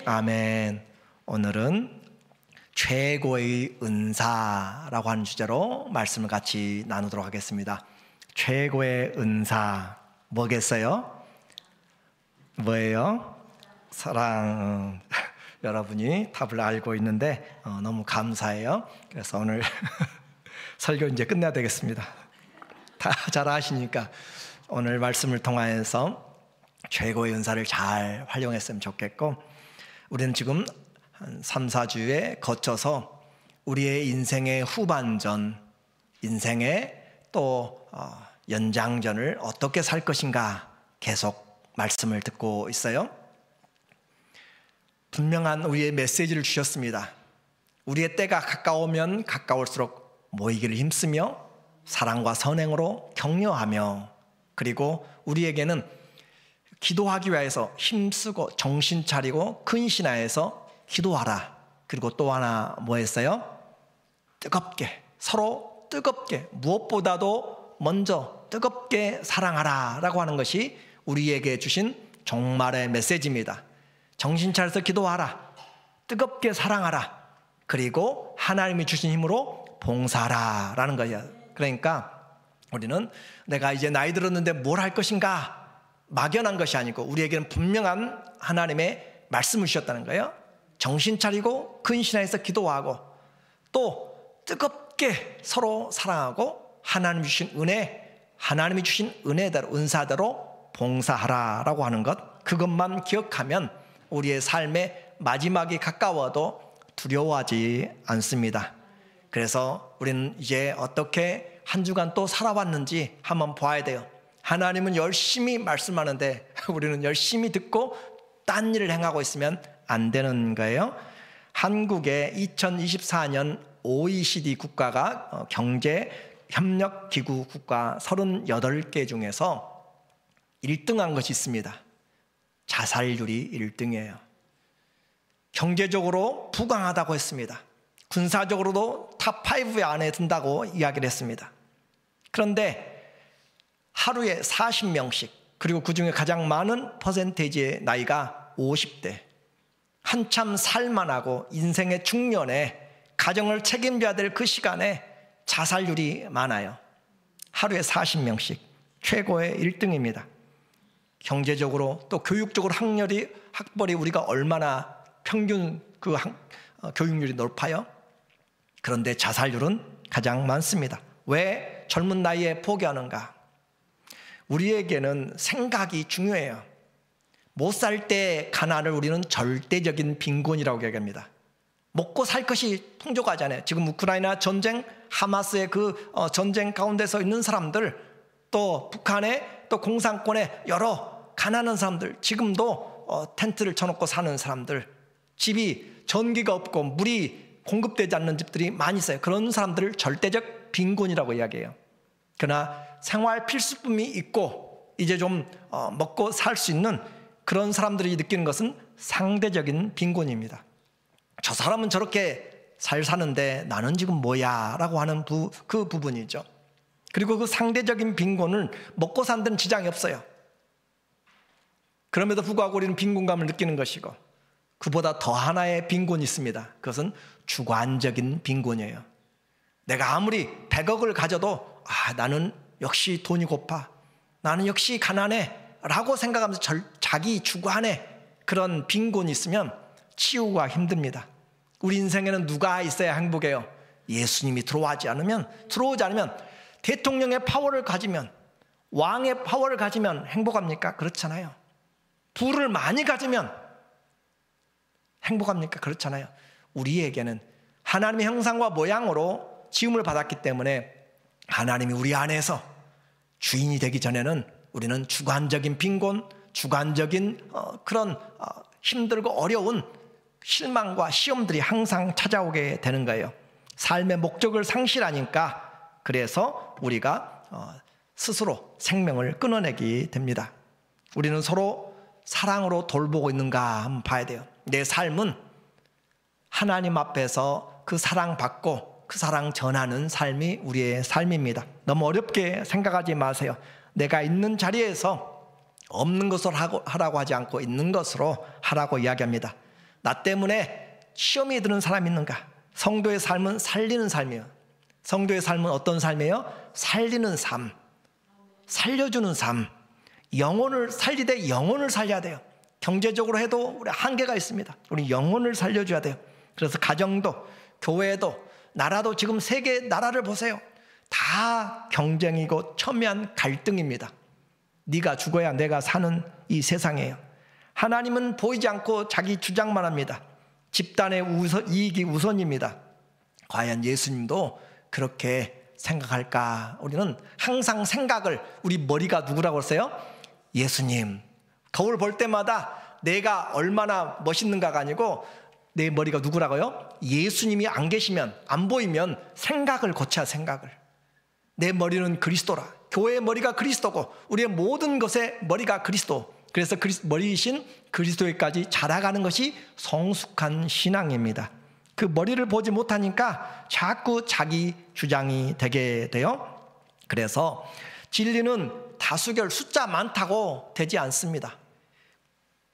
아멘. 오늘은 최고의 은사라고 하는 주제로 말씀을 같이 나누도록 하겠습니다. 최고의 은사 뭐겠어요? 뭐예요? 사랑. 여러분이 답을 알고 있는데 너무 감사해요. 그래서 오늘 설교 이제 끝내야 되겠습니다. 다 잘 아시니까 오늘 말씀을 통하여서 최고의 은사를 잘 활용했으면 좋겠고, 우리는 지금 한 3, 4주에 거쳐서 우리의 인생의 후반전, 인생의 또 연장전을 어떻게 살 것인가 계속 말씀을 듣고 있어요. 분명한 우리의 메시지를 주셨습니다. 우리의 때가 가까우면 가까울수록 모이기를 힘쓰며 사랑과 선행으로 격려하며, 그리고 우리에게는 기도하기 위해서 힘쓰고 정신 차리고 근신하여서 기도하라. 그리고 또 하나 뭐 했어요? 뜨겁게, 서로 뜨겁게, 무엇보다도 먼저 뜨겁게 사랑하라 라고 하는 것이 우리에게 주신 종말의 메시지입니다. 정신 차려서 기도하라, 뜨겁게 사랑하라, 그리고 하나님이 주신 힘으로 봉사하라 라는 거예요. 그러니까 우리는 내가 이제 나이 들었는데 뭘 할 것인가 막연한 것이 아니고 우리에게는 분명한 하나님의 말씀을 주셨다는 거예요. 정신 차리고 근신해서 기도하고 또 뜨겁게 서로 사랑하고 하나님이 주신 은혜, 하나님이 주신 은혜대로, 은사대로 봉사하라라고 하는 것, 그것만 기억하면 우리의 삶의 마지막이 가까워도 두려워하지 않습니다. 그래서 우리는 이제 어떻게 한 주간 또 살아왔는지 한번 봐야 돼요. 하나님은 열심히 말씀하는데 우리는 열심히 듣고 딴 일을 행하고 있으면 안 되는 거예요. 한국의 2024년 OECD 국가가 경제협력기구 국가 38개 중에서 1등한 것이 있습니다. 자살률이 1등이에요. 경제적으로 부강하다고 했습니다. 군사적으로도 탑5 안에 든다고 이야기를 했습니다. 그런데 하루에 40명씩, 그리고 그 중에 가장 많은 퍼센테이지의 나이가 50대, 한참 살만하고 인생의 중년에 가정을 책임져야 될 그 시간에 자살률이 많아요. 하루에 40명씩, 최고의 1등입니다. 경제적으로 또 교육적으로 학벌이 우리가 얼마나 평균 교육률이 높아요? 그런데 자살률은 가장 많습니다. 왜 젊은 나이에 포기하는가? 우리에게는 생각이 중요해요. 못 살 때 가난을 우리는 절대적인 빈곤이라고 얘기합니다. 먹고 살 것이 풍족하잖아요. 지금 우크라이나 전쟁, 하마스의 그 전쟁 가운데서 있는 사람들, 또 북한의 또 공산권의 여러 가난한 사람들, 지금도 텐트를 쳐놓고 사는 사람들, 집이 전기가 없고 물이 공급되지 않는 집들이 많이 있어요. 그런 사람들을 절대적 빈곤이라고 이야기해요. 그러나 생활 필수품이 있고 이제 좀 먹고 살 수 있는 그런 사람들이 느끼는 것은 상대적인 빈곤입니다. 저 사람은 저렇게 잘 사는데 나는 지금 뭐야 라고 하는 그 부분이죠. 그리고 그 상대적인 빈곤은 먹고 사는 데는 지장이 없어요. 그럼에도 불구하고 우리는 빈곤감을 느끼는 것이고, 그보다 더 하나의 빈곤이 있습니다. 그것은 주관적인 빈곤이에요. 내가 아무리 100억을 가져도 나는 역시 돈이 고파, 나는 역시 가난해 라고 생각하면서 자기 주관의 그런 빈곤이 있으면 치유가 힘듭니다. 우리 인생에는 누가 있어야 행복해요? 예수님이 들어오지 않으면, 대통령의 파워를 가지면, 왕의 파워를 가지면 행복합니까? 그렇잖아요. 부를 많이 가지면 행복합니까? 그렇잖아요. 우리에게는 하나님의 형상과 모양으로 지음을 받았기 때문에 하나님이 우리 안에서 주인이 되기 전에는 우리는 주관적인 빈곤, 주관적인 그런 힘들고 어려운 실망과 시험들이 항상 찾아오게 되는 거예요. 삶의 목적을 상실하니까, 그래서 우리가 스스로 생명을 끊어내게 됩니다. 우리는 서로 사랑으로 돌보고 있는가 한번 봐야 돼요. 내 삶은 하나님 앞에서 그 사랑 받고 그 사랑 전하는 삶이 우리의 삶입니다. 너무 어렵게 생각하지 마세요. 내가 있는 자리에서 없는 것으로 하라고 하지 않고 있는 것으로 하라고 이야기합니다. 나 때문에 시험에 드는 사람이 있는가? 성도의 삶은 살리는 삶이에요. 성도의 삶은 어떤 삶이에요? 살리는 삶, 살려주는 삶. 영혼을 살리되 영혼을 살려야 돼요. 경제적으로 해도 우리 한계가 있습니다. 우리 영혼을 살려줘야 돼요. 그래서 가정도, 교회도, 나라도, 지금 세계 나라를 보세요. 다 경쟁이고 첨예한 갈등입니다. 네가 죽어야 내가 사는 이 세상이에요. 하나님은 보이지 않고 자기 주장만 합니다. 집단의 이익이 우선입니다. 과연 예수님도 그렇게 생각할까? 우리는 항상 생각을, 우리 머리가 누구라고 했어요? 예수님. 거울 볼 때마다 내가 얼마나 멋있는가가 아니고 내 머리가 누구라고요? 예수님이 안 계시면, 안 보이면 생각을 고쳐야, 생각을. 내 머리는 그리스도라. 교회의 머리가 그리스도고 우리의 모든 것의 머리가 그리스도. 그래서 머리이신 그리스도에까지 자라가는 것이 성숙한 신앙입니다. 그 머리를 보지 못하니까 자꾸 자기 주장이 되게 돼요. 그래서 진리는 다수결, 숫자 많다고 되지 않습니다.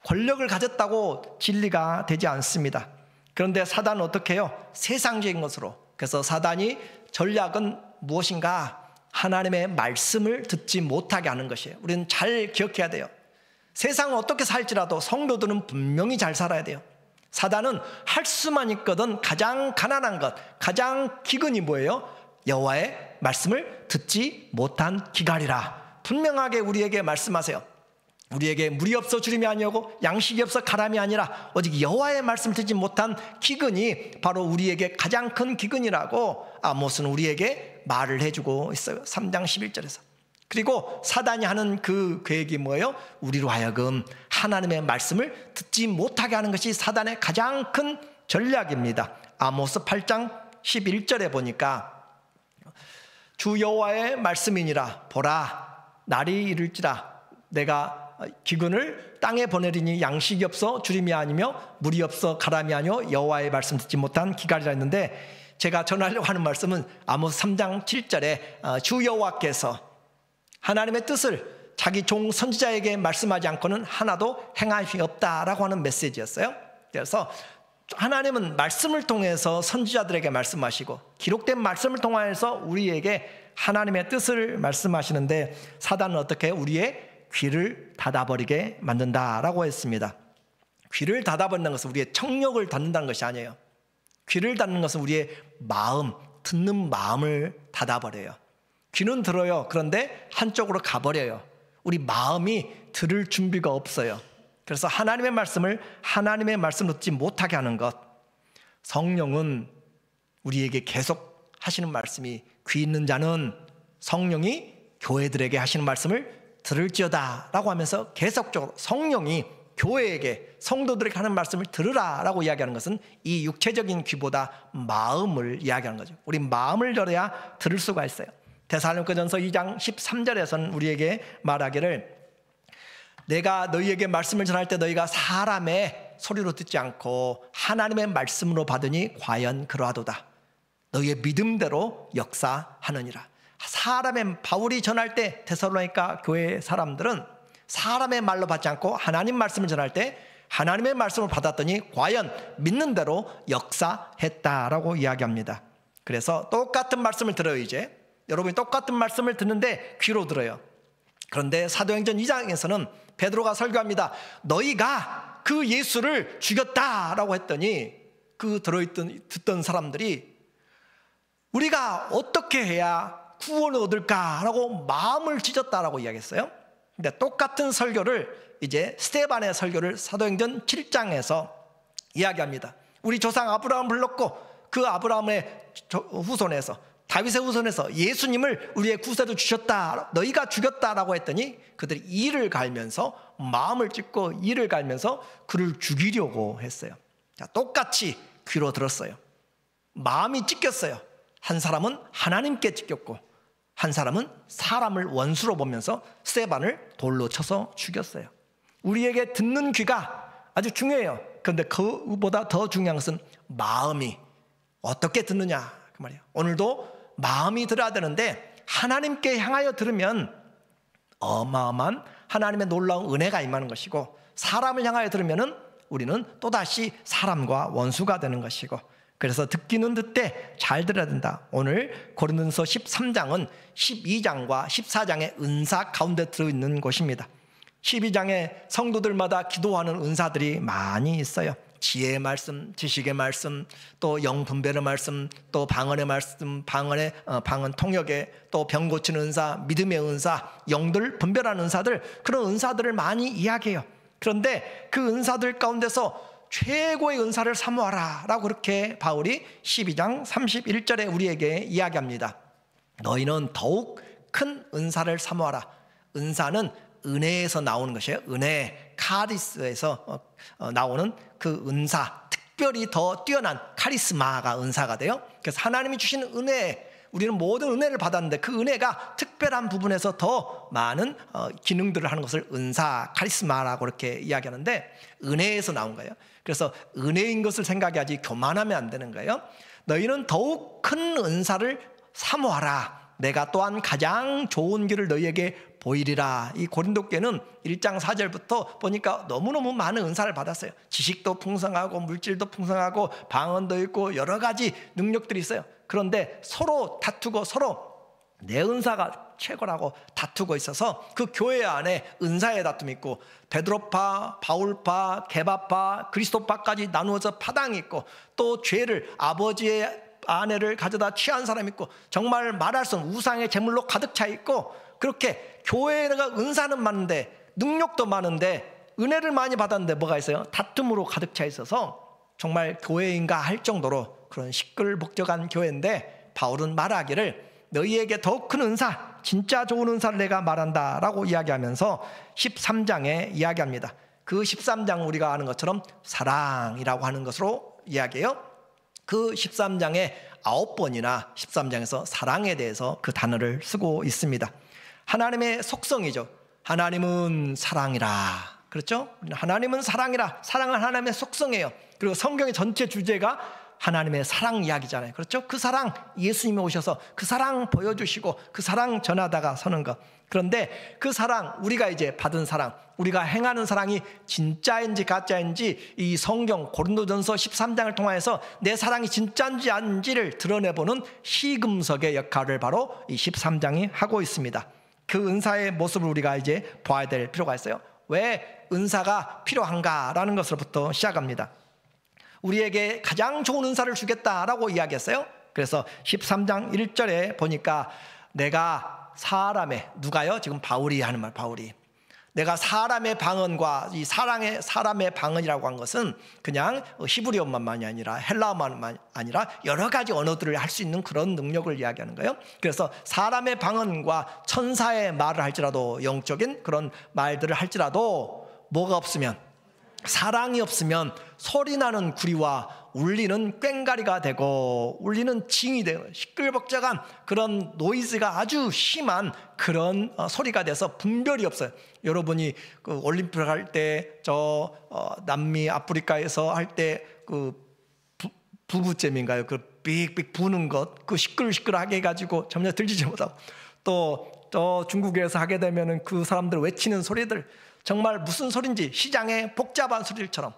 권력을 가졌다고 진리가 되지 않습니다. 그런데 사단은 어떻게 해요? 세상적인 것으로. 그래서 사단이 전략은 무엇인가? 하나님의 말씀을 듣지 못하게 하는 것이에요. 우리는 잘 기억해야 돼요. 세상은 어떻게 살지라도 성도들은 분명히 잘 살아야 돼요. 사단은 할 수만 있거든 가장 가난한 것, 가장 기근이 뭐예요? 여호와의 말씀을 듣지 못한 기갈이라. 분명하게 우리에게 말씀하세요. 우리에게 물이 없어 주림이 아니오고 양식이 없어 가람이 아니라 오직 여호와의 말씀을 듣지 못한 기근이 바로 우리에게 가장 큰 기근이라고 아모스는 우리에게 말을 해주고 있어요. 3장 11절에서. 그리고 사단이 하는 그 계획이 뭐예요? 우리로 하여금 하나님의 말씀을 듣지 못하게 하는 것이 사단의 가장 큰 전략입니다. 아모스 8장 11절에 보니까 주 여호와의 말씀이니라. 보라, 날이 이를지라 내가 기근을 땅에 보내리니 양식이 없어 주림이 아니며 물이 없어 가람이 아니요 여호와의 말씀 듣지 못한 기갈이라 했는데, 제가 전하려고 하는 말씀은 아모스 3장 7절에 주 여호와께서 하나님의 뜻을 자기 종 선지자에게 말씀하지 않고는 하나도 행할 수 없다라고 하는 메시지였어요. 그래서 하나님은 말씀을 통해서 선지자들에게 말씀하시고 기록된 말씀을 통해서 우리에게 하나님의 뜻을 말씀하시는데, 사단은 어떻게 해요? 우리의 귀를 닫아버리게 만든다라고 했습니다. 귀를 닫아버리는 것은 우리의 청력을 닫는다는 것이 아니에요. 귀를 닫는 것은 우리의 마음, 듣는 마음을 닫아버려요. 귀는 들어요. 그런데 한쪽으로 가버려요. 우리 마음이 들을 준비가 없어요. 그래서 하나님의 말씀을 듣지 못하게 하는 것. 성령은 우리에게 계속 하시는 말씀이, 귀 있는 자는 성령이 교회들에게 하시는 말씀을 들을지어다 라고 하면서 계속적으로 성령이 교회에게, 성도들에게 하는 말씀을 들으라 라고 이야기하는 것은 이 육체적인 귀보다 마음을 이야기하는 거죠. 우리 마음을 열어야 들을 수가 있어요. 데살로니가전서 2장 13절에서는 우리에게 말하기를, 내가 너희에게 말씀을 전할 때 너희가 사람의 소리로 듣지 않고 하나님의 말씀으로 받으니 과연 그러하도다. 너희의 믿음대로 역사하느니라. 사람의, 바울이 전할 때 데살로니가 교회 사람들은 사람의 말로 받지 않고 하나님 말씀을 전할 때 하나님의 말씀을 받았더니 과연 믿는 대로 역사했다라고 이야기합니다. 그래서 똑같은 말씀을 들어요. 이제 여러분이 똑같은 말씀을 듣는데 귀로 들어요. 그런데 사도행전 2장에서는 베드로가 설교합니다. 너희가 그 예수를 죽였다라고 했더니 그 듣던 사람들이 우리가 어떻게 해야 구원을 얻을까라고 마음을 찢었다라고 이야기했어요. 근데 똑같은 설교를 이제 스데반의 설교를 사도행전 7장에서 이야기합니다. 우리 조상 아브라함을 불렀고 그 아브라함의 후손에서, 다윗의 후손에서 예수님을 우리의 구세로 주셨다, 너희가 죽였다라고 했더니 그들이 이를 갈면서, 마음을 찢고 이를 갈면서 그를 죽이려고 했어요. 자, 똑같이 귀로 들었어요. 마음이 찢겼어요. 한 사람은 하나님께 찢겼고 한 사람은 사람을 원수로 보면서 스데반을 돌로 쳐서 죽였어요. 우리에게 듣는 귀가 아주 중요해요. 그런데 그보다 더 중요한 것은 마음이 어떻게 듣느냐 그 말이에요. 오늘도 마음이 들어야 되는데 하나님께 향하여 들으면 어마어마한 하나님의 놀라운 은혜가 임하는 것이고, 사람을 향하여 들으면 우리는 또다시 사람과 원수가 되는 것이고, 그래서 듣기는 듣되 잘 들어야 된다. 오늘 고린도전서 13장은 12장과 14장의 은사 가운데 들어있는 곳입니다. 12장에 성도들마다 기도하는 은사들이 많이 있어요. 지혜의 말씀, 지식의 말씀, 또 영분별의 말씀, 또 방언의 말씀, 방언 통역의, 또 병 고치는 은사, 믿음의 은사, 영들 분별하는 은사들, 그런 은사들을 많이 이야기해요. 그런데 그 은사들 가운데서 최고의 은사를 사모하라 라고 그렇게 바울이 12장 31절에 우리에게 이야기합니다. 너희는 더욱 큰 은사를 사모하라. 은사는 은혜에서 나오는 것이에요. 은혜, 카리스에서 나오는 그 은사, 특별히 더 뛰어난 카리스마가 은사가 돼요. 그래서 하나님이 주시는 은혜, 우리는 모든 은혜를 받았는데 그 은혜가 특별한 부분에서 더 많은 기능들을 하는 것을 은사, 카리스마라고 이렇게 이야기하는데, 은혜에서 나온 거예요. 그래서 은혜인 것을 생각해야지 교만하면 안 되는 거예요. 너희는 더욱 큰 은사를 사모하라. 내가 또한 가장 좋은 길을 너희에게 보이리라. 이 고린도 교회는 1장 4절부터 보니까 너무너무 많은 은사를 받았어요. 지식도 풍성하고 물질도 풍성하고 방언도 있고 여러 가지 능력들이 있어요. 그런데 서로 다투고 서로 내 은사가 최고라고 다투고 있어서 그 교회 안에 은사의 다툼이 있고, 베드로파, 바울파, 게바파, 그리스도파까지 나누어서 파당이 있고, 또 죄를, 아버지의 아내를 가져다 취한 사람이 있고, 정말 말할 수 없는 우상의 제물로 가득 차 있고, 그렇게 교회가 은사는 많은데 능력도 많은데 은혜를 많이 받았는데 뭐가 있어요? 다툼으로 가득 차 있어서 정말 교회인가 할 정도로 그런 시끌벅적한 교회인데, 바울은 말하기를 너희에게 더 큰 은사, 진짜 좋은 은사를 내가 말한다 라고 이야기하면서 13장에 이야기합니다. 그 13장 우리가 아는 것처럼 사랑이라고 하는 것으로 이야기해요. 그 13장에 9번이나 13장에서 사랑에 대해서 그 단어를 쓰고 있습니다. 하나님의 속성이죠. 하나님은 사랑이라. 그렇죠? 하나님은 사랑이라. 사랑은 하나님의 속성이에요. 그리고 성경의 전체 주제가 하나님의 사랑 이야기잖아요. 그렇죠? 그 사랑, 예수님이 오셔서 그 사랑 보여주시고 그 사랑 전하다가 서는 것. 그런데 그 사랑, 우리가 이제 받은 사랑, 우리가 행하는 사랑이 진짜인지 가짜인지 이 성경 고린도전서 13장을 통해서 내 사랑이 진짜인지 아닌지를 드러내보는 시금석의 역할을 바로 이 13장이 하고 있습니다. 그 은사의 모습을 우리가 이제 봐야 될 필요가 있어요. 왜 은사가 필요한가라는 것으로부터 시작합니다. 우리에게 가장 좋은 은사를 주겠다라고 이야기했어요. 그래서 13장 1절에 보니까 내가 사람의, 누가요? 지금 바울이 하는 말, 바울이. 내가 사람의 방언과 이 사람의 방언이라고 한 것은 그냥 히브리어만이 아니라 헬라어만 아니라 여러 가지 언어들을 할 수 있는 그런 능력을 이야기하는 거예요. 그래서 사람의 방언과 천사의 말을 할지라도, 영적인 그런 말들을 할지라도 뭐가 없으면, 사랑이 없으면 소리나는 구리와 울리는 꽹가리가 되고 울리는 징이 되고 시끌벅적한 그런 노이즈가 아주 심한 그런 소리가 돼서 분별이 없어요. 여러분이 그 올림픽 할 때 저 남미 아프리카에서 할 때 그 부부잼인가요? 그 삑삑 부는 것, 그 시끌시끌하게 해가지고 전혀 들리지 못하고, 또 저 중국에서 하게 되면은 그 사람들 외치는 소리들, 정말 무슨 소린지 시장의 복잡한 소리들처럼.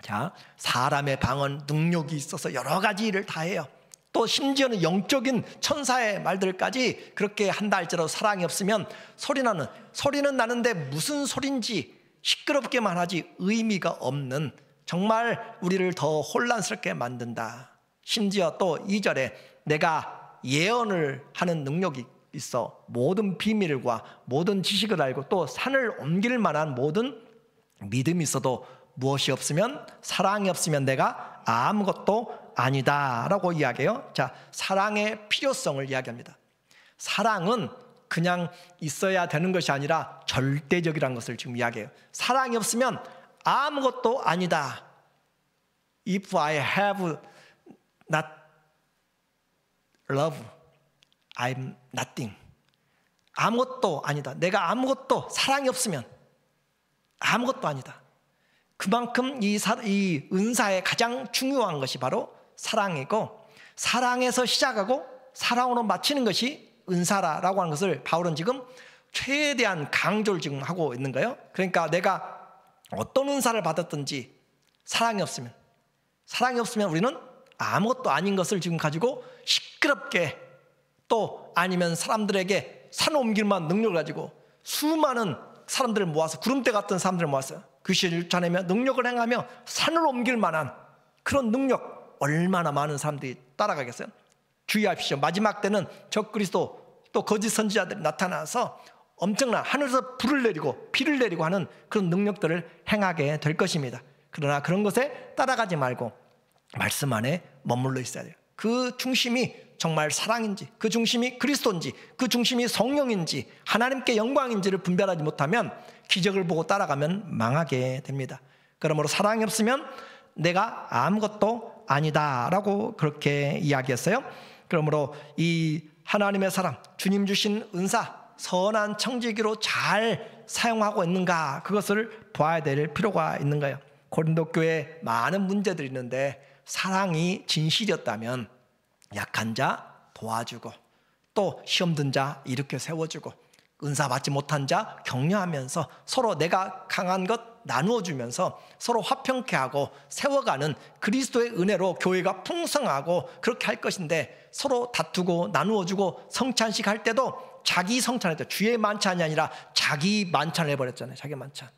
자, 사람의 방언 능력이 있어서 여러 가지 일을 다 해요. 또 심지어는 영적인 천사의 말들까지 그렇게 한다 할지라도 사랑이 없으면 소리는 나는데 무슨 소린지 시끄럽게만 하지 의미가 없는, 정말 우리를 더 혼란스럽게 만든다. 심지어 또 2절에 내가 예언을 하는 능력이 있어 모든 비밀과 모든 지식을 알고 또 산을 옮길 만한 모든 믿음이 있어도 무엇이 없으면, 사랑이 없으면 내가 아무것도 아니다 라고 이야기해요. 자, 사랑의 필요성을 이야기합니다. 사랑은 그냥 있어야 되는 것이 아니라 절대적이라는 것을 지금 이야기해요. 사랑이 없으면 아무것도 아니다. If I have not love, I'm nothing. 아무것도 아니다. 내가 아무것도, 사랑이 없으면 아무것도 아니다. 그만큼 이 은사의 가장 중요한 것이 바로 사랑이고, 사랑에서 시작하고 사랑으로 마치는 것이 은사라고 하는 것을 바울은 지금 최대한 강조를 지금 하고 있는 거예요. 그러니까 내가 어떤 은사를 받았든지 사랑이 없으면 우리는 아무것도 아닌 것을 지금 가지고 시끄럽게, 또 아니면 사람들에게 산 옮길만 능력을 가지고 수많은 사람들을 모아서, 구름대 같은 사람들을 모아서 귀신을 쫓아내며 능력을 행하며 산을 옮길 만한 그런 능력, 얼마나 많은 사람들이 따라가겠어요? 주의하십시오. 마지막 때는 적그리스도 또 거짓 선지자들이 나타나서 엄청난 하늘에서 불을 내리고 비를 내리고 하는 그런 능력들을 행하게 될 것입니다. 그러나 그런 것에 따라가지 말고 말씀 안에 머물러 있어야 돼요. 그 중심이 정말 사랑인지, 그 중심이 그리스도인지, 그 중심이 성령인지, 하나님께 영광인지를 분별하지 못하면 기적을 보고 따라가면 망하게 됩니다. 그러므로 사랑이 없으면 내가 아무것도 아니다라고 그렇게 이야기했어요. 그러므로 이 하나님의 사랑, 주님 주신 은사, 선한 청지기로 잘 사용하고 있는가, 그것을 봐야 될 필요가 있는 거예요. 고린도 교회에 많은 문제들이 있는데 사랑이 진실이었다면 약한 자 도와주고, 또 시험 든 자 일으켜 세워주고, 은사 받지 못한 자 격려하면서 서로 내가 강한 것 나누어 주면서 서로 화평케 하고 세워가는 그리스도의 은혜로 교회가 풍성하고 그렇게 할 것인데, 서로 다투고 나누어 주고 성찬식 할 때도 자기 성찬했죠. 주의 만찬이 아니라 자기 만찬을 해버렸잖아요. 자기 만찬.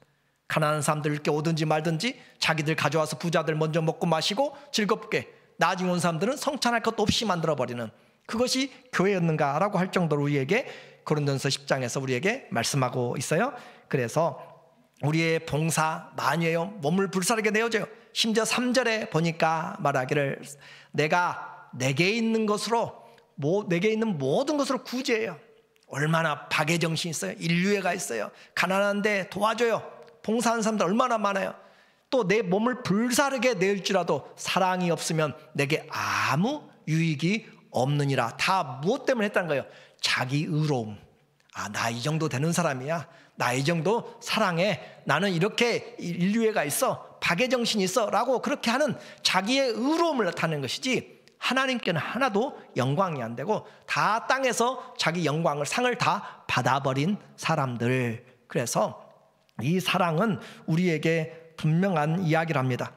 가난한 사람들 이렇게 오든지 말든지 자기들 가져와서 부자들 먼저 먹고 마시고 즐겁게, 나중에 온 사람들은 성찬할 것도 없이 만들어버리는, 그것이 교회였는가라고 할 정도로 우리에게 고린도전서 10장에서 우리에게 말씀하고 있어요. 그래서 우리의 봉사 많이 해요. 몸을 불사르게 내어줘요. 심지어 3절에 보니까 말하기를 내가 내게 있는 것으로, 내게 있는 모든 것으로 구제해요. 얼마나 박애정신이 있어요. 인류애가 있어요. 가난한데 도와줘요. 봉사하는 사람들 얼마나 많아요. 또 내 몸을 불사르게 내일지라도 사랑이 없으면 내게 아무 유익이 없느니라. 다 무엇 때문에 했다는 거예요? 자기 의로움. 나 이 정도 되는 사람이야. 나 이 정도 사랑해. 나는 이렇게 인류애가 있어. 박애정신이 있어. 라고 그렇게 하는 자기의 의로움을 나타내는 것이지, 하나님께는 하나도 영광이 안 되고 다 땅에서 자기 영광을, 상을 다 받아버린 사람들. 그래서 이 사랑은 우리에게 분명한 이야기를 합니다.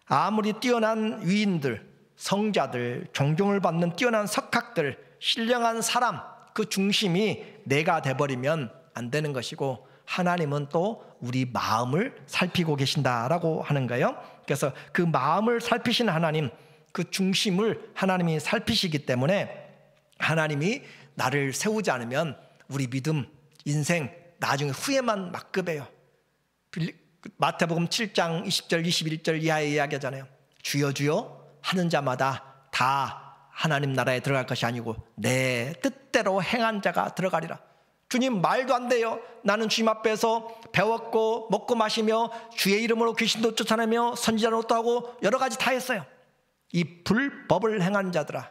아무리 뛰어난 위인들, 성자들, 존경을 받는 뛰어난 석학들, 신령한 사람, 그 중심이 내가 돼버리면 안 되는 것이고, 하나님은 또 우리 마음을 살피고 계신다라고 하는 거예요. 그래서 그 마음을 살피시는 하나님, 그 중심을 하나님이 살피시기 때문에 하나님이 나를 세우지 않으면 우리 믿음, 인생 나중에 후회만 막급해요. 마태복음 7장 20절 21절 이하에 이야기하잖아요. 주여 주여 하는 자마다 다 하나님 나라에 들어갈 것이 아니고 내 뜻대로 행한 자가 들어가리라. 주님, 말도 안 돼요. 나는 주님 앞에서 배웠고 먹고 마시며 주의 이름으로 귀신도 쫓아내며 선지자 노릇도 하고 여러 가지 다 했어요. 이 불법을 행한 자들아,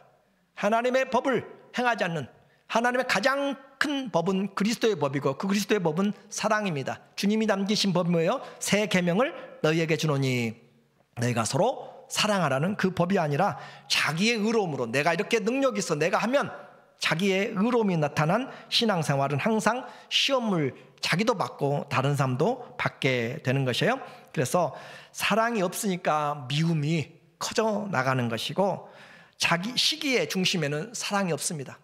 하나님의 법을 행하지 않는, 하나님의 가장 큰 법은 그리스도의 법이고 그 그리스도의 법은 사랑입니다. 주님이 남기신 법이 뭐예요? 새 계명을 너희에게 주노니 너희가 서로 사랑하라는 그 법이 아니라 자기의 의로움으로, 내가 이렇게 능력이 있어 내가 하면 자기의 의로움이 나타난 신앙생활은 항상 시험을 자기도 받고 다른 사람도 받게 되는 것이에요. 그래서 사랑이 없으니까 미움이 커져 나가는 것이고, 자기 시기의 중심에는 사랑이 없습니다.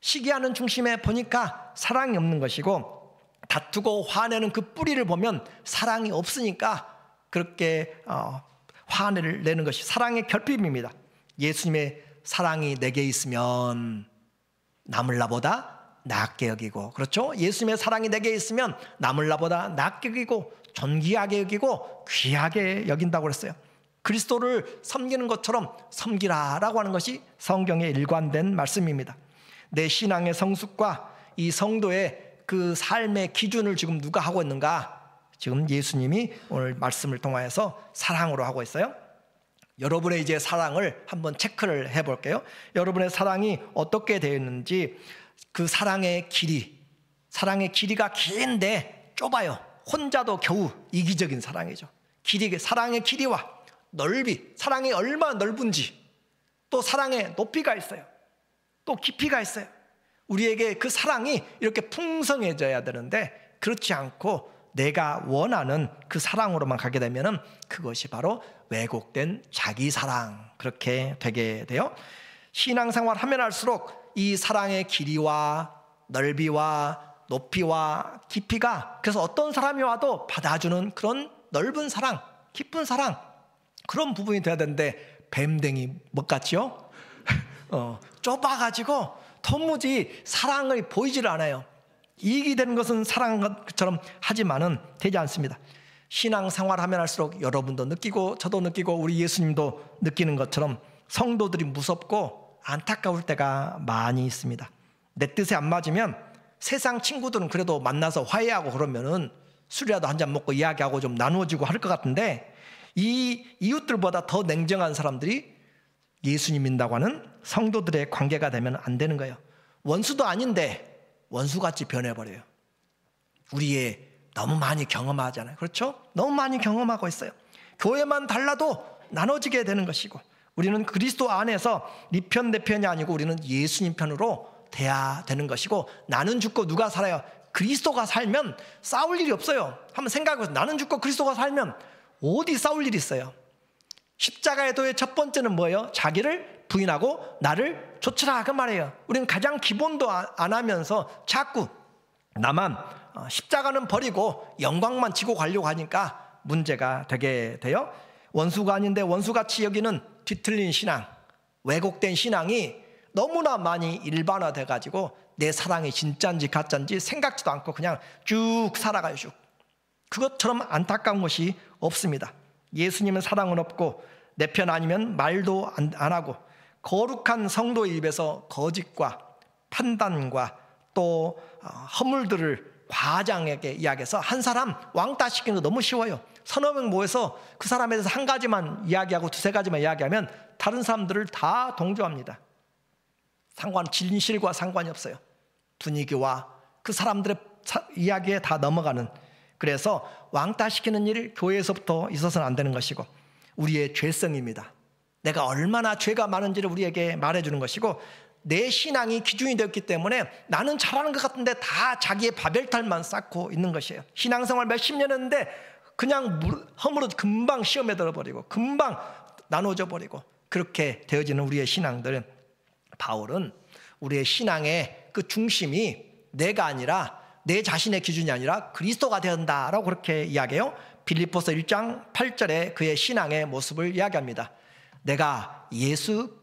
시기하는 중심에 보니까 사랑이 없는 것이고, 다투고 화내는 그 뿌리를 보면 사랑이 없으니까 그렇게 화를 내는 것이 사랑의 결핍입니다. 예수님의 사랑이 내게 있으면 남을 나보다 낫게 여기고, 그렇죠? 예수님의 사랑이 내게 있으면 남을 나보다 낫게 여기고 존귀하게 여기고 귀하게 여긴다고 그랬어요. 그리스도를 섬기는 것처럼 섬기라라고 하는 것이 성경의 일관된 말씀입니다. 내 신앙의 성숙과 이 성도의 그 삶의 기준을 지금 누가 하고 있는가? 지금 예수님이 오늘 말씀을 통하여서 사랑으로 하고 있어요. 여러분의 이제 사랑을 한번 체크를 해볼게요. 여러분의 사랑이 어떻게 되어 있는지. 그 사랑의 길이가 긴데 좁아요. 혼자도 겨우 이기적인 사랑이죠. 사랑의 길이와 넓이, 사랑이 얼마나 넓은지, 또 사랑의 높이가 있어요. 또 깊이가 있어요. 우리에게 그 사랑이 이렇게 풍성해져야 되는데 그렇지 않고 내가 원하는 그 사랑으로만 가게 되면은 그것이 바로 왜곡된 자기 사랑, 그렇게 되게 돼요. 신앙생활 하면 할수록 이 사랑의 길이와 넓이와 높이와 깊이가, 그래서 어떤 사람이 와도 받아주는 그런 넓은 사랑, 깊은 사랑, 그런 부분이 돼야 되는데 뱀댕이 뭐 같지요? 좁아가지고 도무지 사랑을 보이질 않아요. 이익이 되는 것은 사랑한 것처럼 하지만은 되지 않습니다. 신앙생활 하면 할수록 여러분도 느끼고 저도 느끼고 우리 예수님도 느끼는 것처럼 성도들이 무섭고 안타까울 때가 많이 있습니다. 내 뜻에 안 맞으면 세상 친구들은 그래도 만나서 화해하고 그러면은 술이라도 한잔 먹고 이야기하고 좀 나누어지고 할 것 같은데, 이 이웃들보다 더 냉정한 사람들이 예수님 믿는다고 하는 성도들의 관계가 되면 안 되는 거예요. 원수도 아닌데 원수같이 변해버려요. 우리의 너무 많이 경험하잖아요. 그렇죠? 너무 많이 경험하고 있어요. 교회만 달라도 나눠지게 되는 것이고, 우리는 그리스도 안에서 네 편 내 편이 아니고 우리는 예수님 편으로 돼야 되는 것이고, 나는 죽고 누가 살아요? 그리스도가 살면 싸울 일이 없어요. 한번 생각해보세요. 나는 죽고 그리스도가 살면 어디 싸울 일이 있어요? 십자가의 도의 첫 번째는 뭐예요? 자기를 부인하고 나를 좇으라, 그 말이에요. 우리는 가장 기본도 안 하면서 자꾸 나만 십자가는 버리고 영광만 지고 가려고 하니까 문제가 되게 돼요. 원수가 아닌데 원수같이 여기는 뒤틀린 신앙, 왜곡된 신앙이 너무나 많이 일반화돼 가지고 내 사랑이 진짜인지 가짜인지 생각지도 않고 그냥 쭉 살아가요. 쭉. 그것처럼 안타까운 것이 없습니다. 예수님은 사랑은 없고 내 편 아니면 말도 안 하고, 거룩한 성도의 입에서 거짓과 판단과 또 허물들을 과장하게 이야기해서 한 사람 왕따시키는 거 너무 쉬워요. 서너 명 모여서 그 사람에 대해서 한 가지만 이야기하고 두세 가지만 이야기하면 다른 사람들을 다 동조합니다. 진실과 상관이 없어요. 분위기와 그 사람들의 이야기에 다 넘어가는, 그래서 왕따시키는 일 교회에서부터 있어서는 안 되는 것이고, 우리의 죄성입니다. 내가 얼마나 죄가 많은지를 우리에게 말해주는 것이고, 내 신앙이 기준이 되었기 때문에 나는 잘하는 것 같은데 다 자기의 바벨탈만 쌓고 있는 것이에요. 신앙생활 몇십 년 했는데 그냥 허물어 금방 시험에 들어버리고 금방 나눠져 버리고, 그렇게 되어지는 우리의 신앙들은, 바울은 우리의 신앙의 그 중심이 내가 아니라 내 자신의 기준이 아니라 그리스도가 된다라고 그렇게 이야기해요. 빌립보서 1장 8절에 그의 신앙의 모습을 이야기합니다. 내가 예수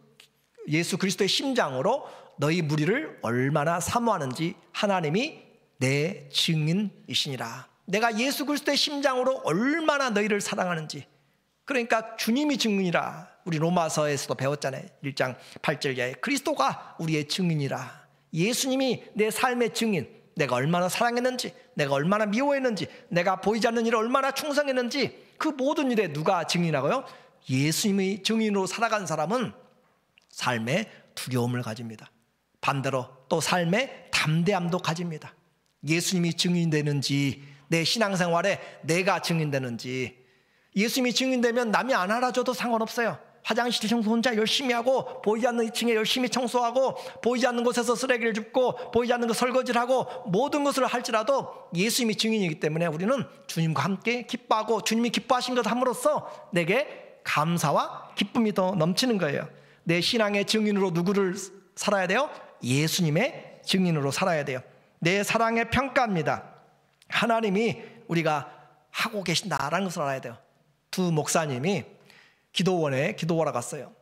그리스도의 심장으로 너희 무리를 얼마나 사모하는지 하나님이 내 증인이시니라. 내가 예수 그리스도의 심장으로 얼마나 너희를 사랑하는지, 그러니까 주님이 증인이라. 우리 로마서에서도 배웠잖아요. 1장 8절에 그리스도가 우리의 증인이라. 예수님이 내 삶의 증인, 내가 얼마나 사랑했는지, 내가 얼마나 미워했는지, 내가 보이지 않는 일에 얼마나 충성했는지, 그 모든 일에 누가 증인하고요? 예수님이 증인으로 살아간 사람은 삶에 두려움을 가집니다. 반대로 또 삶에 담대함도 가집니다. 예수님이 증인되는지, 내 신앙생활에 내가 증인되는지. 예수님이 증인되면 남이 안 알아줘도 상관없어요. 화장실 청소 혼자 열심히 하고, 보이지 않는 2층에 열심히 청소하고, 보이지 않는 곳에서 쓰레기를 줍고, 보이지 않는 것 설거지를 하고, 모든 것을 할지라도 예수님이 증인이기 때문에 우리는 주님과 함께 기뻐하고, 주님이 기뻐하신 것 함으로써 내게 감사와 기쁨이 더 넘치는 거예요. 내 신앙의 증인으로 누구를 살아야 돼요? 예수님의 증인으로 살아야 돼요. 내 사랑의 평가입니다. 하나님이 우리가 하고 계신다라는 것을 알아야 돼요. 두 목사님이 기도원에 기도하러 갔어요.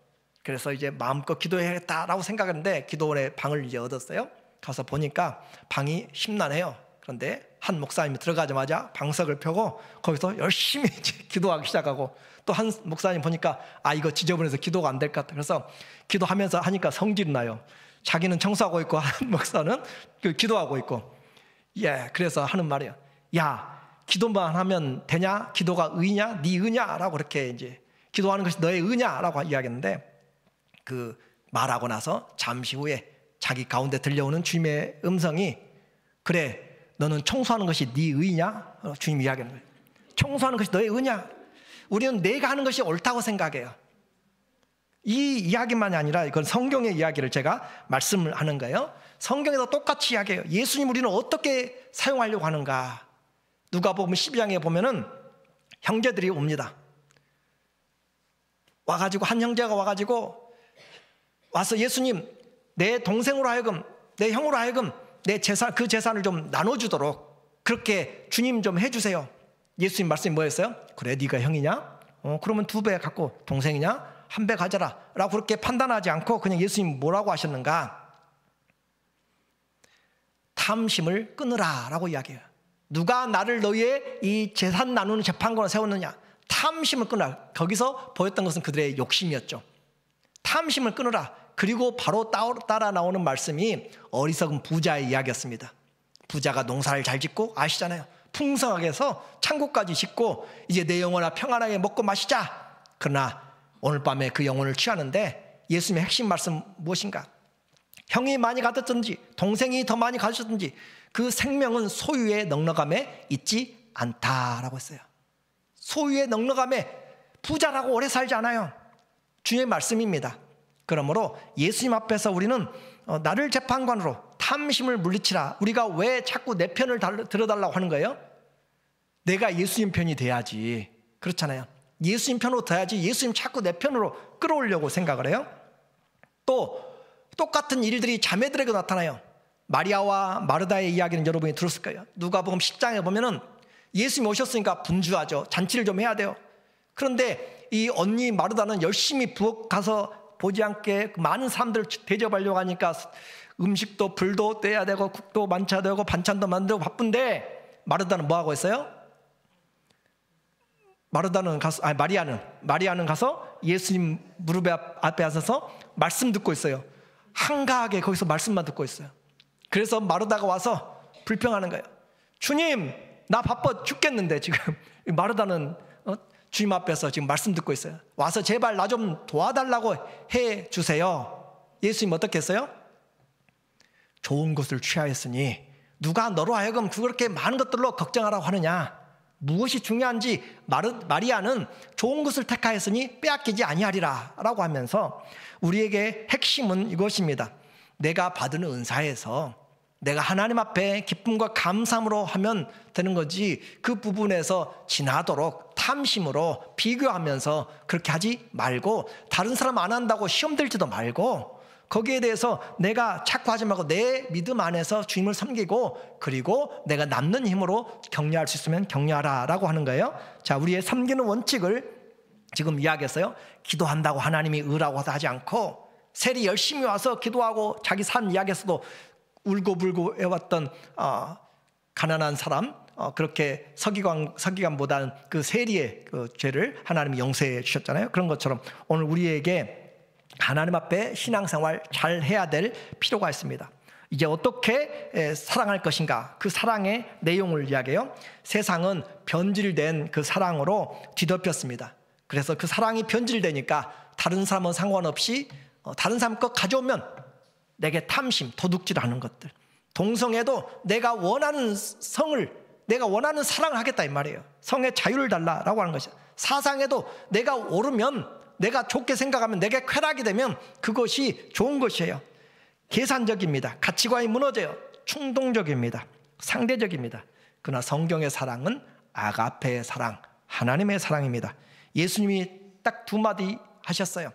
그래서 이제 마음껏 기도해야겠다라고 생각했는데 기도원에 방을 이제 얻었어요. 가서 보니까 방이 심란해요. 그런데 한 목사님이 들어가자마자 방석을 펴고 거기서 열심히 기도하기 시작하고, 또 한 목사님 보니까 이거 지저분해서 기도가 안 될 것 같아. 그래서 기도하면서 하니까 성질이 나요. 자기는 청소하고 있고 한 목사는 기도하고 있고. 그래서 하는 말이에요. 야, 기도만 하면 되냐? 기도가 의냐? 네 의냐라고 그렇게 이제 기도하는 것이 너의 의냐라고 이야기했는데, 그 말하고 나서 잠시 후에 자기 가운데 들려오는 주님의 음성이, 그래, 너는 청소하는 것이 네 의냐? 주님이 이야기하는 거예요. 청소하는 것이 너의 의냐? 우리는 내가 하는 것이 옳다고 생각해요. 이 이야기만이 아니라 이건 성경의 이야기를 제가 말씀을 하는 거예요. 성경에도 똑같이 이야기해요. 예수님 우리는 어떻게 사용하려고 하는가? 누가복음 12장에 보면은 형제들이 옵니다. 와가지고 한 형제가 와서 예수님, 내 동생으로 하여금, 내 형으로 하여금 내 재산, 그 재산을 좀 나눠주도록 그렇게 주님 좀 해주세요. 예수님 말씀이 뭐였어요? 그래, 네가 형이냐? 그러면 2배 갖고, 동생이냐? 1배 가져라 라고 그렇게 판단하지 않고 그냥 예수님 뭐라고 하셨는가? 탐심을 끊으라 라고 이야기해요. 누가 나를 너희의 이 재산 나누는 재판관으로 세웠느냐? 탐심을 끊으라. 거기서 보였던 것은 그들의 욕심이었죠. 탐심을 끊으라. 그리고 바로 따라 나오는 말씀이 어리석은 부자의 이야기였습니다. 부자가 농사를 잘 짓고, 아시잖아요, 풍성하게 해서 창고까지 짓고 이제 내 영혼아 평안하게 먹고 마시자. 그러나 오늘 밤에 그 영혼을 취하는데 예수님의 핵심 말씀 무엇인가? 형이 많이 가졌든지 동생이 더 많이 가졌든지 그 생명은 소유의 넉넉함에 있지 않다라고 했어요. 소유의 넉넉함에 부자라고 오래 살지 않아요. 주님의 말씀입니다. 그러므로 예수님 앞에서 우리는 나를 재판관으로 탐심을 물리치라. 우리가 왜 자꾸 내 편을 들어달라고 하는 거예요? 내가 예수님 편이 돼야지. 그렇잖아요. 예수님 편으로 돼야지 예수님 자꾸 내 편으로 끌어오려고 생각을 해요. 또 똑같은 일들이 자매들에게 나타나요. 마리아와 마르다의 이야기는 여러분이 들었을 거예요. 누가복음 10장에 보면은 예수님이 오셨으니까 분주하죠. 잔치를 좀 해야 돼요. 그런데 이 언니 마르다는 열심히 부엌 가서 보지 않게 많은 사람들 대접하려고 하니까 음식도 불도 떼야 되고 국도 만쳐야 되고 반찬도 만들고 바쁜데 마르다는 뭐 하고 있어요? 마리아는 가서 예수님 무릎 앞에 앉아서 말씀 듣고 있어요. 한가하게 거기서 말씀만 듣고 있어요. 그래서 마르다가 와서 불평하는 거예요. 주님, 나 바빠 죽겠는데 지금. 마르다는 주님 앞에서 지금 말씀 듣고 있어요. 와서 제발 나 좀 도와달라고 해 주세요. 예수님 어떻게 했어요? 좋은 것을 취하였으니 누가 너로 하여금 그렇게 많은 것들로 걱정하라고 하느냐? 무엇이 중요한지 마리아는 좋은 것을 택하였으니 빼앗기지 아니하리라 라고 하면서 우리에게 핵심은 이것입니다. 내가 받은 은사에서 내가 하나님 앞에 기쁨과 감사함으로 하면 되는 거지, 그 부분에서 지나도록 탐심으로 비교하면서 그렇게 하지 말고, 다른 사람 안 한다고 시험 들지도 말고, 거기에 대해서 내가 자꾸 하지 말고 내 믿음 안에서 주님을 섬기고, 그리고 내가 남는 힘으로 격려할 수 있으면 격려하라 라고 하는 거예요. 자, 우리의 섬기는 원칙을 지금 이야기했어요. 기도한다고 하나님이 의라고 하지 않고, 세리 열심히 와서 기도하고 자기 삶 이야기에서도 울고불고 해왔던 가난한 사람, 그렇게 서기관보다는 그 세리의 그 죄를 하나님이 용서해 주셨잖아요. 그런 것처럼 오늘 우리에게 하나님 앞에 신앙생활 잘 해야 될 필요가 있습니다. 이제 어떻게 사랑할 것인가, 그 사랑의 내용을 이야기해요. 세상은 변질된 그 사랑으로 뒤덮였습니다. 그래서 그 사랑이 변질되니까 다른 사람은 상관없이 다른 사람 것 가져오면 내게 탐심, 도둑질하는 것들. 동성애도 내가 원하는 내가 원하는 사랑을 하겠다 이 말이에요. 성의 자유를 달라라고 하는 것이죠. 사상에도 내가 오르면, 내가 좋게 생각하면, 내게 쾌락이 되면 그것이 좋은 것이에요. 계산적입니다. 가치관이 무너져요. 충동적입니다. 상대적입니다. 그러나 성경의 사랑은 아가페의 사랑, 하나님의 사랑입니다. 예수님이 딱 2마디 하셨어요.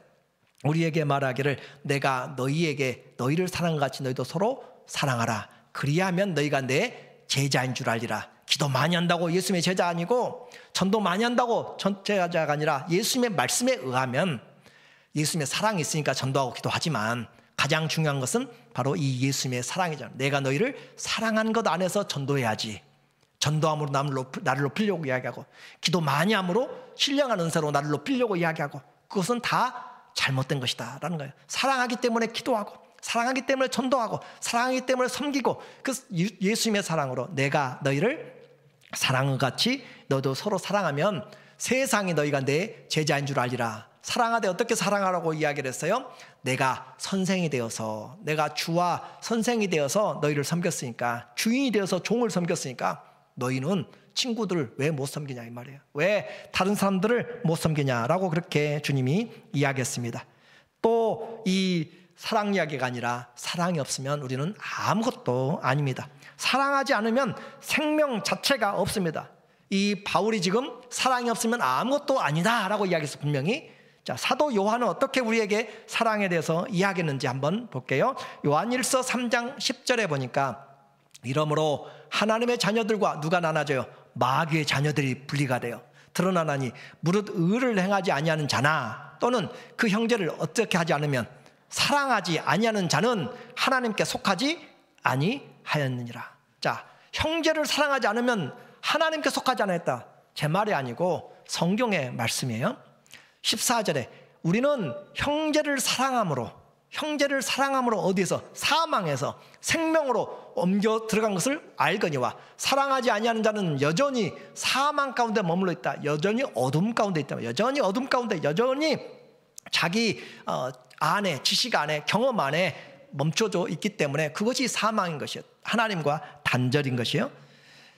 우리에게 말하기를 내가 너희를 사랑같이 너희도 서로 사랑하라. 그리하면 너희가 내 제자인 줄 알리라. 기도 많이 한다고 예수님의 제자 아니고, 전도 많이 한다고 제자가 아니라 예수님의 말씀에 의하면, 예수님의 사랑이 있으니까 전도하고 기도하지만 가장 중요한 것은 바로 이 예수님의 사랑이잖아요. 내가 너희를 사랑한 것 안에서 전도해야지. 전도함으로 나를 높이려고 이야기하고, 기도 많이 함으로 신령한 은사로 나를 높이려고 이야기하고, 그것은 다 잘못된 것이다 라는 거예요. 사랑하기 때문에 기도하고, 사랑하기 때문에 전도하고, 사랑하기 때문에 섬기고, 그 예수님의 사랑으로 내가 너희를 사랑과 같이 너도 서로 사랑하면 세상이 너희가 내 제자인 줄 알리라. 사랑하되 어떻게 사랑하라고 이야기를 했어요? 내가 선생이 되어서, 내가 주와 선생이 되어서 너희를 섬겼으니까, 주인이 되어서 종을 섬겼으니까 너희는 친구들을 왜 못 섬기냐 이 말이에요. 왜 다른 사람들을 못 섬기냐라고 그렇게 주님이 이야기했습니다. 또 이 사랑 이야기가 아니라 사랑이 없으면 우리는 아무것도 아닙니다. 사랑하지 않으면 생명 자체가 없습니다. 이 바울이 지금 사랑이 없으면 아무것도 아니다라고 이야기해서 분명히, 자, 사도 요한은 어떻게 우리에게 사랑에 대해서 이야기했는지 한번 볼게요. 요한일서 3장 10절에 보니까 이러므로 하나님의 자녀들과 누가 나눠져요? 마귀의 자녀들이 분리가 돼요. 드러나나니 무릇 의를 행하지 아니하는 자나 또는 그 형제를 어떻게 하지 않으면 사랑하지 아니하는 자는 하나님께 속하지 아니하였느니라. 자, 형제를 사랑하지 않으면 하나님께 속하지 않았다. 제 말이 아니고 성경의 말씀이에요. 14절에 우리는 형제를 사랑함으로 어디서? 사망에서 생명으로 옮겨 들어간 것을 알거니와 사랑하지 아니하는 자는 여전히 사망 가운데 머물러 있다. 여전히 어둠 가운데 있다. 여전히 어둠 가운데, 여전히 자기 안에, 지식 안에, 경험 안에 멈춰져 있기 때문에 그것이 사망인 것이에요. 하나님과 단절인 것이에요.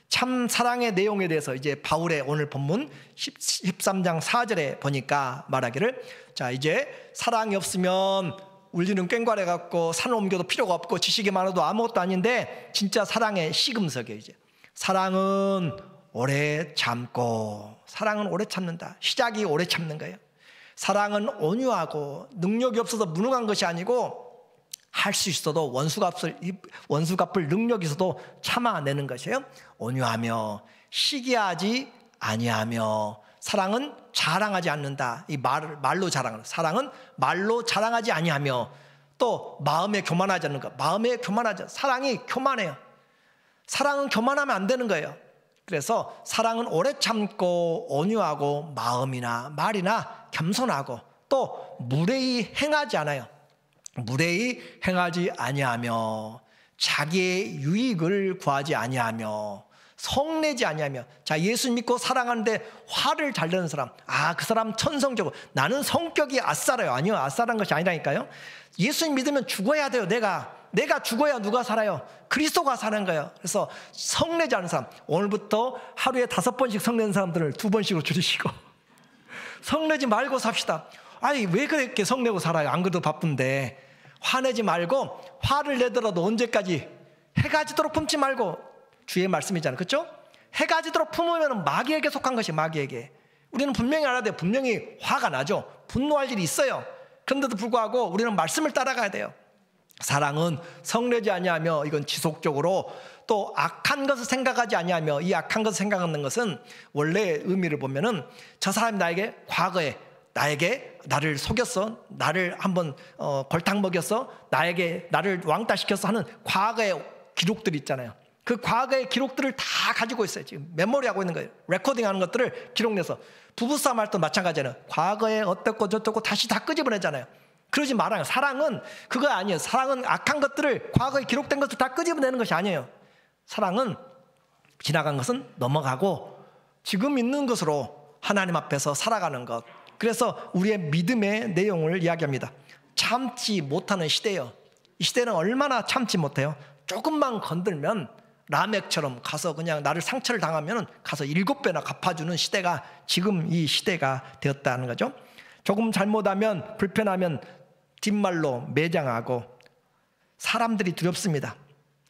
참 사랑의 내용에 대해서 이제 바울의 오늘 본문 13장 4절에 보니까 말하기를, 자, 이제 사랑이 없으면 울리는 꽹과래 같고 산을 옮겨도 필요가 없고 지식이 많아도 아무것도 아닌데, 진짜 사랑의 시금석이에요. 이제 사랑은 오래 참고, 사랑은 오래 참는다. 시작이 오래 참는 거예요. 사랑은 온유하고 능력이 없어서 무능한 것이 아니고 할 수 있어도 원수갚을 능력이 있어도 참아내는 것이에요. 온유하며 시기하지 아니하며, 사랑은 자랑하지 않는다. 이 말로 자랑하는, 사랑은 말로 자랑하지 아니하며, 또 마음에 교만하지 않는 것. 마음에 교만하지, 사랑이 교만해요. 사랑은 교만하면 안 되는 거예요. 그래서 사랑은 오래 참고 온유하고 마음이나 말이나 겸손하고, 또 무례히 행하지 않아요. 무례히 행하지 아니하며, 자기의 유익을 구하지 아니하며, 성내지 아니하며. 자, 예수 믿고 사랑하는데 화를 잘 내는 사람, 그 사람 천성적으로, 나는 성격이 아싸라요. 아니요, 아싸란 것이 아니라니까요. 예수 믿으면 죽어야 돼요. 내가 죽어야 누가 살아요? 그리스도가 사는 거예요. 그래서 성내지 않는 사람, 오늘부터 하루에 5번씩 성내는 사람들을 2번씩으로 줄이시고 성내지 말고 삽시다. 아니, 왜 그렇게 성내고 살아요? 안 그래도 바쁜데. 화내지 말고, 화를 내더라도 언제까지? 해가 지도록 품지 말고. 주의 말씀이잖아요. 그렇죠? 해가 지도록 품으면 마귀에게 속한 것이, 마귀에게. 우리는 분명히 알아야 돼요. 분명히 화가 나죠. 분노할 일이 있어요. 그런데도 불구하고 우리는 말씀을 따라가야 돼요. 사랑은 성내지 아니하며, 이건 지속적으로, 또 악한 것을 생각하지 아니하며, 이 악한 것을 생각하는 것은 원래 의미를 보면은 저 사람이 나에게 과거에 나를 속였어, 나를 한번 골탕 먹였어, 나를 왕따 시켰어 하는 과거의 기록들이 있잖아요. 그 과거의 기록들을 다 가지고 있어요. 지금 메모리하고 있는 거예요. 레코딩하는 것들을 기록내서. 부부싸움 할 때 마찬가지잖아요. 과거에 어떻고 저떻고 다시 다 끄집어내잖아요. 그러지 말아요. 사랑은 그거 아니에요. 사랑은 악한 것들을, 과거에 기록된 것을 다 끄집어내는 것이 아니에요. 사랑은 지나간 것은 넘어가고 지금 있는 것으로 하나님 앞에서 살아가는 것. 그래서 우리의 믿음의 내용을 이야기합니다. 참지 못하는 시대예요. 이 시대는 얼마나 참지 못해요? 조금만 건들면 라멕처럼 가서 그냥 나를 상처를 당하면 가서 7배나 갚아주는 시대가 지금 이 시대가 되었다는 거죠. 조금 잘못하면, 불편하면 뒷말로 매장하고, 사람들이 두렵습니다.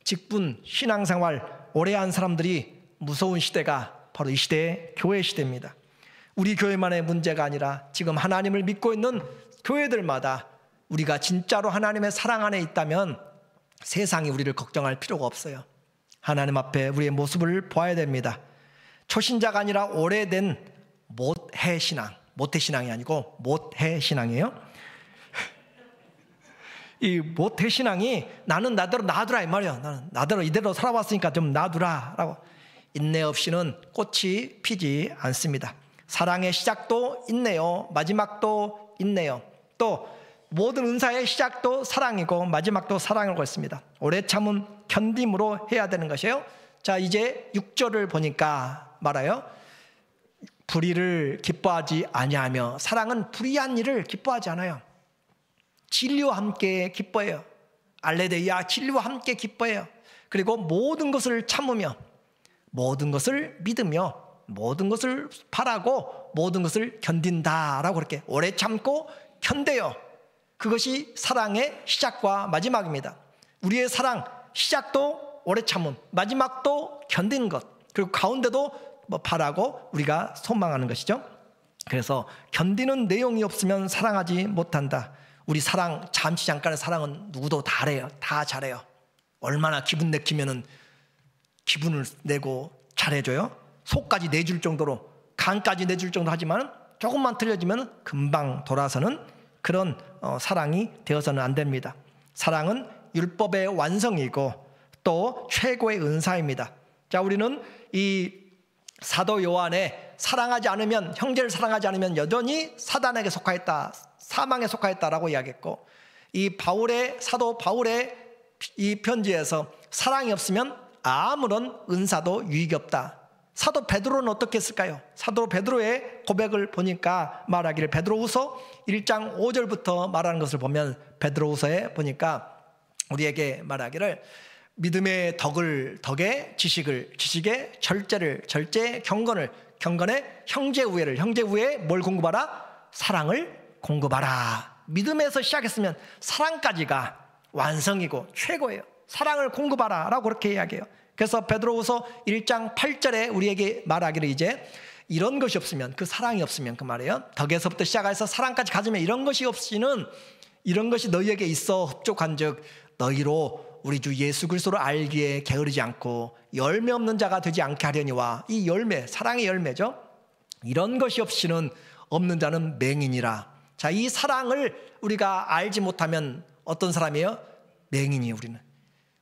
직분, 신앙생활 오래 한 사람들이 무서운 시대가 바로 이 시대의 교회 시대입니다. 우리 교회만의 문제가 아니라 지금 하나님을 믿고 있는 교회들마다 우리가 진짜로 하나님의 사랑 안에 있다면 세상이 우리를 걱정할 필요가 없어요. 하나님 앞에 우리의 모습을 보아야 됩니다. 초신자가 아니라 오래된 모태신앙이 아니고 모태신앙이에요. 이 모태신앙이 나는 나대로 놔두라 이 말이에요. 나는 나대로 이대로 살아왔으니까 좀 놔두라 라고. 인내 없이는 꽃이 피지 않습니다. 사랑의 시작도 있네요. 마지막도 있네요. 또 모든 은사의 시작도 사랑이고 마지막도 사랑이라고 했습니다. 오래 참은 견딤으로 해야 되는 것이에요. 자, 이제 6절을 보니까 말아요. 불의를 기뻐하지 아니하며, 사랑은 불의한 일을 기뻐하지 않아요. 진리와 함께 기뻐해요. 알레데이아, 진리와 함께 기뻐해요. 그리고 모든 것을 참으며, 모든 것을 믿으며, 모든 것을 바라고, 모든 것을 견딘다라고 그렇게 오래 참고 견뎌요. 그것이 사랑의 시작과 마지막입니다. 우리의 사랑 시작도 오래 참음, 마지막도 견디는 것, 그리고 가운데도 바라고 우리가 소망하는 것이죠. 그래서 견디는 내용이 없으면 사랑하지 못한다. 우리 사랑, 잠시 잠깐의 사랑은 누구도 다 잘해요. 다 잘해요. 얼마나 기분 내키면은 기분을 내고 잘해줘요. 속까지 내줄 정도로, 간까지 내줄 정도 하지만 조금만 틀려지면 금방 돌아서는 그런 사랑이 되어서는 안 됩니다. 사랑은 율법의 완성이고 또 최고의 은사입니다. 자, 우리는 이 사도 요한에 사랑하지 않으면, 형제를 사랑하지 않으면 여전히 사단에게 속하였다, 사망에 속하였다라고 이야기했고, 이 사도 바울의 이 편지에서 사랑이 없으면 아무런 은사도 유익이 없다. 사도 베드로는 어떻게 했을까요? 사도 베드로의 고백을 보니까 말하기를, 베드로후서 1장 5절부터 말하는 것을 보면, 베드로후서에 보니까 우리에게 말하기를, 믿음의 덕에 지식의 절제 경건에 형제 우애에 뭘 공급하라? 사랑을 공급하라. 믿음에서 시작했으면 사랑까지가 완성이고 최고예요. 사랑을 공급하라 라고 그렇게 이야기해요. 그래서 베드로후서 1장 8절에 우리에게 말하기를, 이제 이런 것이 없으면, 그 사랑이 없으면, 그 말이에요, 덕에서부터 시작해서 사랑까지 가지면, 이런 것이 없이는, 이런 것이 너희에게 있어 흡족한즉 너희로 우리 주 예수 그리스도를 알기에 게으르지 않고 열매 없는 자가 되지 않게 하려니와. 이 열매, 사랑의 열매죠. 이런 것이 없이는 없는 자는 맹인이라. 자, 이 사랑을 우리가 알지 못하면 어떤 사람이에요? 맹인이에요. 우리는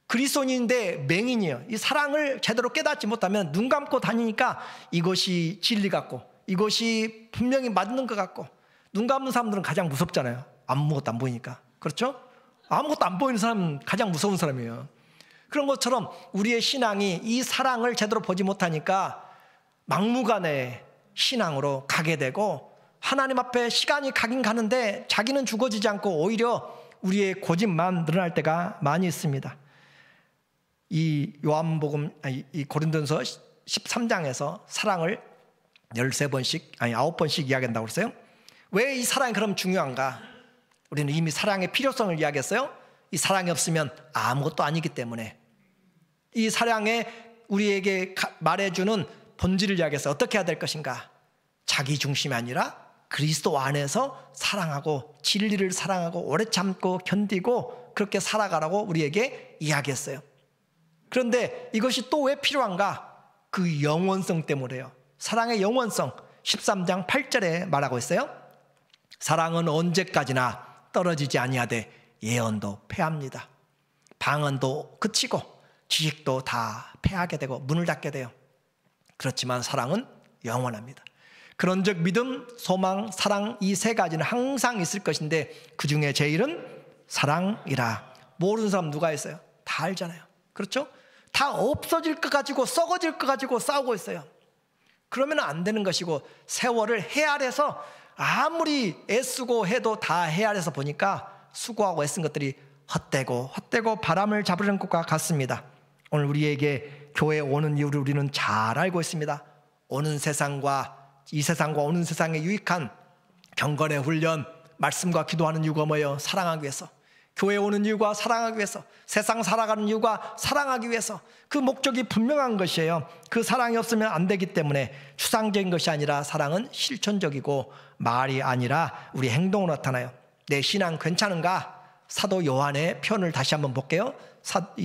그리스도인인데 맹인이에요. 이 사랑을 제대로 깨닫지 못하면 눈 감고 다니니까 이것이 진리 같고, 이것이 분명히 맞는 것 같고, 눈 감는 사람들은 가장 무섭잖아요. 아무것도 안 보이니까. 그렇죠? 아무것도 안 보이는 사람은 가장 무서운 사람이에요. 그런 것처럼 우리의 신앙이 이 사랑을 제대로 보지 못하니까 막무가내 신앙으로 가게 되고, 하나님 앞에 시간이 가긴 가는데 자기는 죽어지지 않고 오히려 우리의 고집만 늘어날 때가 많이 있습니다. 이 고린도전서 13장에서 사랑을 9번씩 이야기한다고 그랬어요. 왜 이 사랑이 그럼 중요한가? 우리는 이미 사랑의 필요성을 이야기했어요. 이 사랑이 없으면 아무것도 아니기 때문에. 이 사랑에 우리에게 말해주는 본질을 이야기했어요. 어떻게 해야 될 것인가? 자기 중심이 아니라 그리스도 안에서 사랑하고, 진리를 사랑하고, 오래 참고 견디고 그렇게 살아가라고 우리에게 이야기했어요. 그런데 이것이 또 왜 필요한가? 그 영원성 때문에요. 사랑의 영원성, 13장 8절에 말하고 있어요. 사랑은 언제까지나 떨어지지 아니하되 예언도 패합니다. 방언도 그치고 지식도 다 패하게 되고 문을 닫게 돼요. 그렇지만 사랑은 영원합니다. 그런즉 믿음, 소망, 사랑, 이 세 가지는 항상 있을 것인데 그 중에 제일은 사랑이라. 모르는 사람 누가 있어요? 다 알잖아요. 그렇죠? 다 없어질 것 가지고, 썩어질 것 가지고 싸우고 있어요. 그러면 안 되는 것이고, 세월을 헤아려서 아무리 애쓰고 해도 다 헤아려서 보니까 수고하고 애쓴 것들이 헛되고 바람을 잡으려는 것과 같습니다. 오늘 우리에게 교회에 오는 이유를 우리는 잘 알고 있습니다. 이 세상과 오는 세상에 유익한 경건의 훈련, 말씀과 기도하는 이유가 뭐예요? 사랑하기 위해서. 교회에 오는 이유가 사랑하기 위해서, 세상 살아가는 이유가 사랑하기 위해서. 그 목적이 분명한 것이에요. 그 사랑이 없으면 안 되기 때문에 추상적인 것이 아니라 사랑은 실천적이고 말이 아니라 우리 행동으로 나타나요. 내 신앙 괜찮은가? 사도 요한의 표현을 다시 한번 볼게요.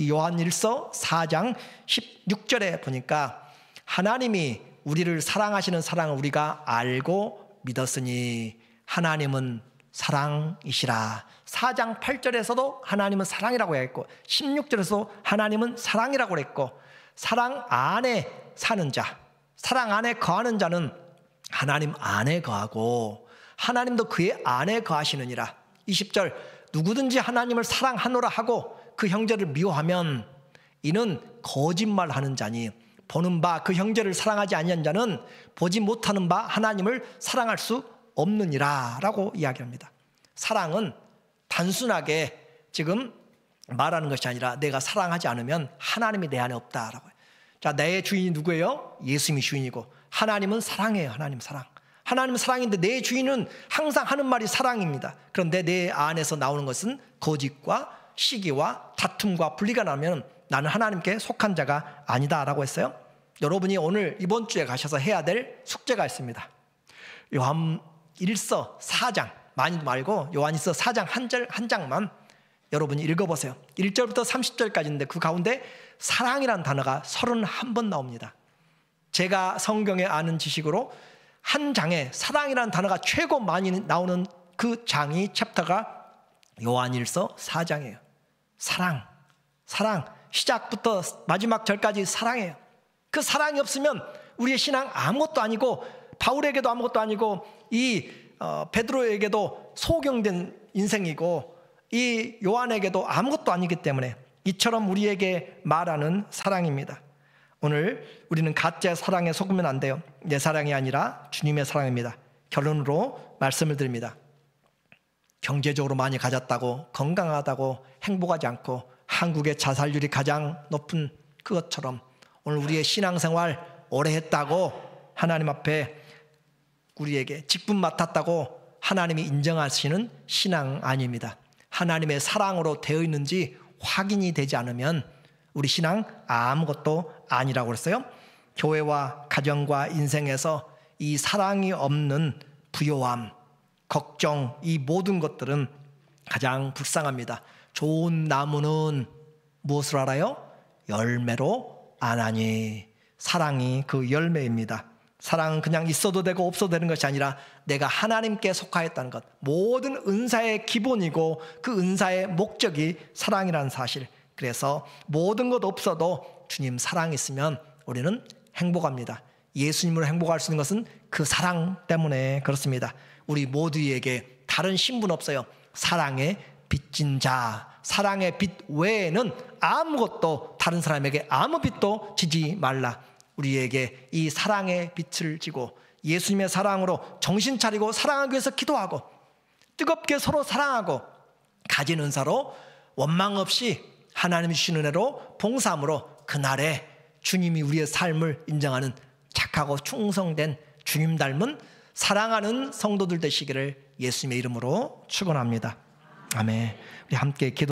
요한 1서 4장 16절에 보니까, 하나님이 우리를 사랑하시는 사랑을 우리가 알고 믿었으니 하나님은 사랑이시라. 4장 8절에서도 하나님은 사랑이라고 했고, 16절에서도 하나님은 사랑이라고 했고, 사랑 안에 사는 자, 사랑 안에 거하는 자는 하나님 안에 거하고 하나님도 그의 안에 거하시느니라. 20절, 누구든지 하나님을 사랑하노라 하고 그 형제를 미워하면 이는 거짓말하는 자니, 보는 바 그 형제를 사랑하지 아니한 자는 보지 못하는 바 하나님을 사랑할 수 없느니라 라고 이야기합니다. 사랑은 단순하게 지금 말하는 것이 아니라 내가 사랑하지 않으면 하나님이 내 안에 없다라고. 자, 내 주인이 누구예요? 예수님이 주인이고, 하나님은 사랑이에요. 하나님 사랑. 하나님은 사랑인데 내 주인은 항상 하는 말이 사랑입니다. 그런데 내 안에서 나오는 것은 거짓과 시기와 다툼과 분리가 나면 나는 하나님께 속한 자가 아니다라고 했어요. 여러분이 오늘 이번 주에 가셔서 해야 될 숙제가 있습니다. 요한일서 4장, 많이도 말고 요한일서 4장 한 장만 여러분이 읽어보세요. 1절부터 30절까지인데 그 가운데 사랑이라는 단어가 31번 나옵니다. 제가 성경에 아는 지식으로 한 장에 사랑이라는 단어가 최고 많이 나오는 그 장이 챕터가 요한일서 4장이에요. 사랑, 시작부터 마지막 절까지 사랑이에요. 그 사랑이 없으면 우리의 신앙 아무것도 아니고, 바울에게도 아무것도 아니고, 이 베드로에게도 소경된 인생이고, 이 요한에게도 아무것도 아니기 때문에 이처럼 우리에게 말하는 사랑입니다. 오늘 우리는 가짜 사랑에 속으면 안 돼요. 내 사랑이 아니라 주님의 사랑입니다. 결론으로 말씀을 드립니다. 경제적으로 많이 가졌다고, 건강하다고, 행복하지 않고 한국의 자살률이 가장 높은 그것처럼 오늘 우리의 신앙생활 오래 했다고 하나님 앞에 우리에게 직분 맡았다고 하나님이 인정하시는 신앙 아닙니다. 하나님의 사랑으로 되어 있는지 확인이 되지 않으면 우리 신앙 아무것도 아니라고 그랬어요. 교회와 가정과 인생에서 이 사랑이 없는 부요함, 걱정, 이 모든 것들은 가장 불쌍합니다. 좋은 나무는 무엇을 알아요? 열매로 아나니. 사랑이 그 열매입니다. 사랑은 그냥 있어도 되고 없어도 되는 것이 아니라 내가 하나님께 속하였다는 것, 모든 은사의 기본이고 그 은사의 목적이 사랑이라는 사실. 그래서 모든 것 없어도 주님 사랑이 있으면 우리는 행복합니다. 예수님으로 행복할 수 있는 것은 그 사랑 때문에 그렇습니다. 우리 모두에게 다른 신분 없어요. 사랑의 빚진 자, 사랑의 빚 외에는 아무것도, 다른 사람에게 아무 빚도 지지 말라. 우리에게 이 사랑의 빛을 지고 예수님의 사랑으로 정신 차리고 사랑하기 위해서 기도하고 뜨겁게 서로 사랑하고 가진 은사로 원망 없이 하나님이 주신 은혜로 봉사함으로 그날에 주님이 우리의 삶을 인정하는 착하고 충성된 주님 닮은 사랑하는 성도들 되시기를 예수님의 이름으로 축원합니다. 아멘. 우리 함께 기도